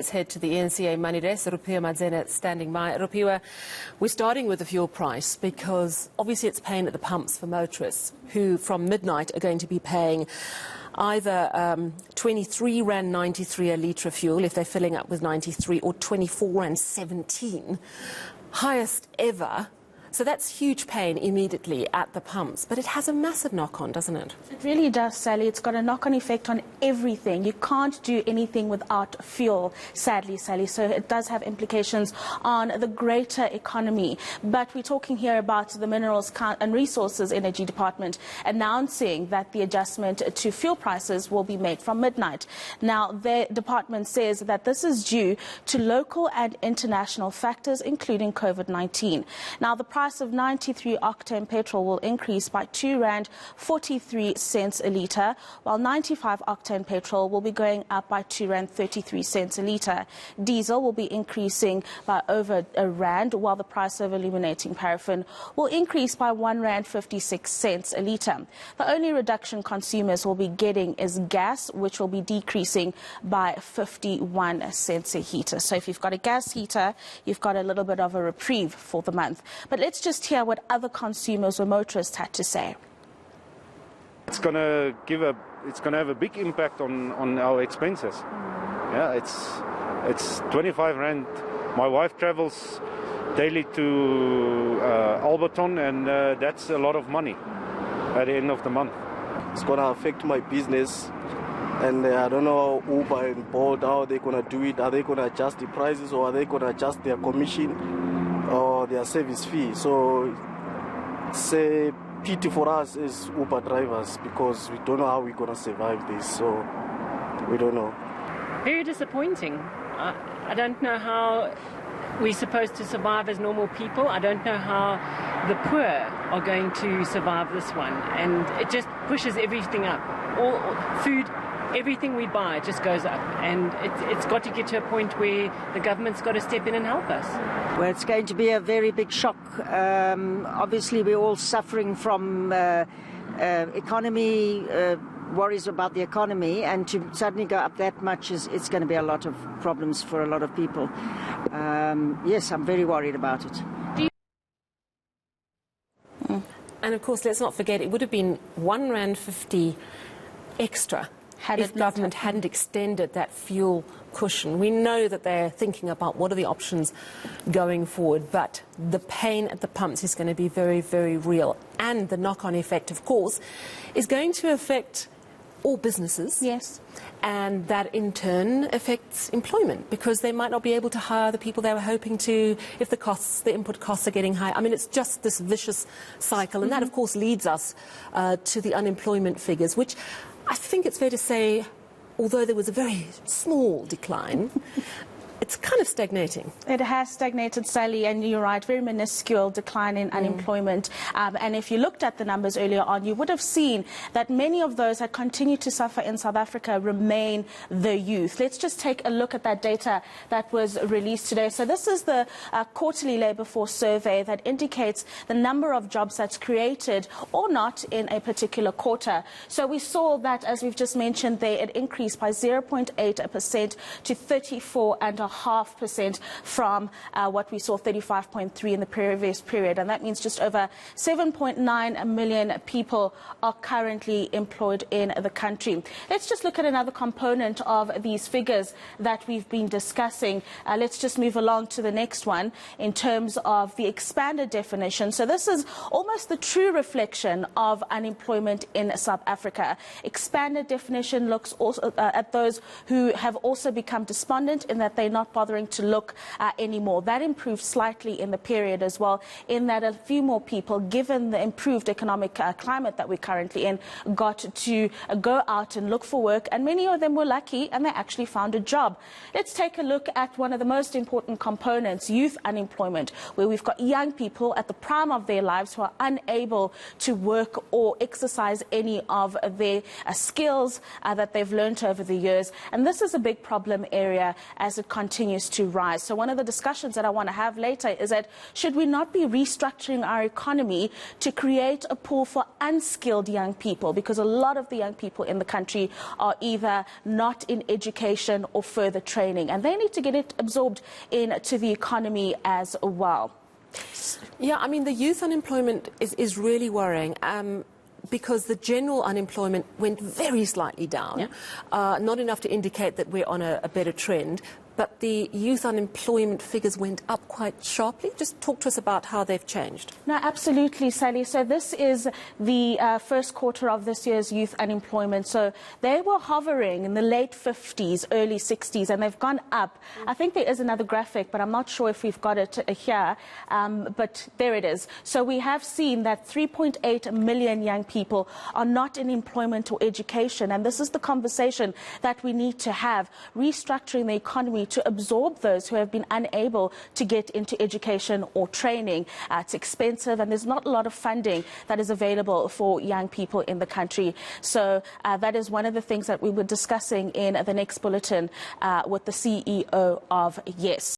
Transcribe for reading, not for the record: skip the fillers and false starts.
Let's head to the eNCA money desk. Rupiwa Madzena standing by. Rupiwa, we're starting with the fuel price because obviously it's pain at the pumps for motorists who from midnight are going to be paying either 23 Rand 93 a litre of fuel if they're filling up with 93 or 24 Rand 17, highest ever. So that's huge pain immediately at the pumps. But it has a massive knock-on, doesn't it? It really does, Sally. It's got a knock-on effect on everything. You can't do anything without fuel, sadly, Sally. So it does have implications on the greater economy. But we're talking here about the Minerals and Resources Energy Department announcing that the adjustment to fuel prices will be made from midnight. Now, the department says that this is due to local and international factors, including COVID-19. Now, the price of 93 octane petrol will increase by 2 Rand 43 cents a litre, while 95 octane petrol will be going up by 2 Rand 33 cents a litre. Diesel will be increasing by over a Rand, while the price of illuminating paraffin will increase by 1 Rand 56 cents a litre. The only reduction consumers will be getting is gas, which will be decreasing by 51 cents a heater. So if you've got a gas heater, you've got a little bit of a reprieve for the month. But let's just hear what other consumers or motorists had to say. It's going to have a big impact on our expenses. Yeah, it's 25 Rand. My wife travels daily to Alberton, and that's a lot of money at the end of the month. It's going to affect my business, and I don't know Uber and Bolt, how they're going to do it. Are they going to adjust the prices, or are they going to adjust their commission or their service fee? So it's a pity for us as Uber drivers, because we don't know how we're going to survive this. So we don't know. Very disappointing. I don't know how we're supposed to survive as normal people. I don't know how the poor are going to survive this one. And it just pushes everything up. All food, everything we buy just goes up, and it's got to get to a point where the government's got to step in and help us. Well, it's going to be a very big shock. Obviously, we're all suffering from economy, worries about the economy, and to suddenly go up that much, it's going to be a lot of problems for a lot of people. Yes, I'm very worried about it. And of course, let's not forget, it would have been 1 Rand 50 extra if government hadn't extended that fuel cushion. We know that they're thinking about what are the options going forward, but the pain at the pumps is going to be very, very real. And the knock-on effect, of course, is going to affect all businesses. Yes. And that in turn affects employment, because they might not be able to hire the people they were hoping to if the input costs are getting high. I mean, it's just this vicious cycle. And that, of course, leads us to the unemployment figures, which I think it's fair to say, although there was a very small decline, it's kind of stagnating. It has stagnated, Sally, and you're right, very minuscule decline in unemployment. And if you looked at the numbers earlier on, you would have seen that many of those that continue to suffer in South Africa remain the youth. Let's just take a look at that data that was released today. So this is the quarterly labour force survey that indicates the number of jobs that's created or not in a particular quarter. So we saw that, as we've just mentioned there, it increased by 0.8% to 34.5% from what we saw 35.3 in the previous period, and that means just over 7.9 million people are currently employed in the country. Let's just look at another component of these figures that we've been discussing. Let's just move along to the next one in terms of the expanded definition. So this is almost the true reflection of unemployment in South Africa. Expanded definition looks also at those who have also become despondent in that they're not bothering to look anymore. That improved slightly in the period as well, in that a few more people, given the improved economic climate that we're currently in, got to go out and look for work, and many of them were lucky and they actually found a job. Let's take a look at one of the most important components, youth unemployment, where we've got young people at the prime of their lives who are unable to work or exercise any of their skills that they've learned over the years. And this is a big problem area as it continues continues to rise. So one of the discussions that I want to have later is that should we not be restructuring our economy to create a pool for unskilled young people, because a lot of the young people in the country are either not in education or further training, and they need to get it absorbed into the economy as well. Yeah, I mean, the youth unemployment is really worrying. Because the general unemployment went very slightly down, not enough to indicate that we're on a better trend, but the youth unemployment figures went up quite sharply. Just talk to us about how they've changed. No, absolutely, Sally. So this is the first quarter of this year's youth unemployment. So they were hovering in the late 50s, early 60s, and they've gone up. I think there is another graphic, but I'm not sure if we've got it here. But there it is. So we have seen that 3.8 million young people are not in employment or education. And this is the conversation that we need to have, restructuring the economy to absorb those who have been unable to get into education or training. It's expensive, and there's not a lot of funding that is available for young people in the country. So that is one of the things that we were discussing in the next bulletin with the CEO of YES.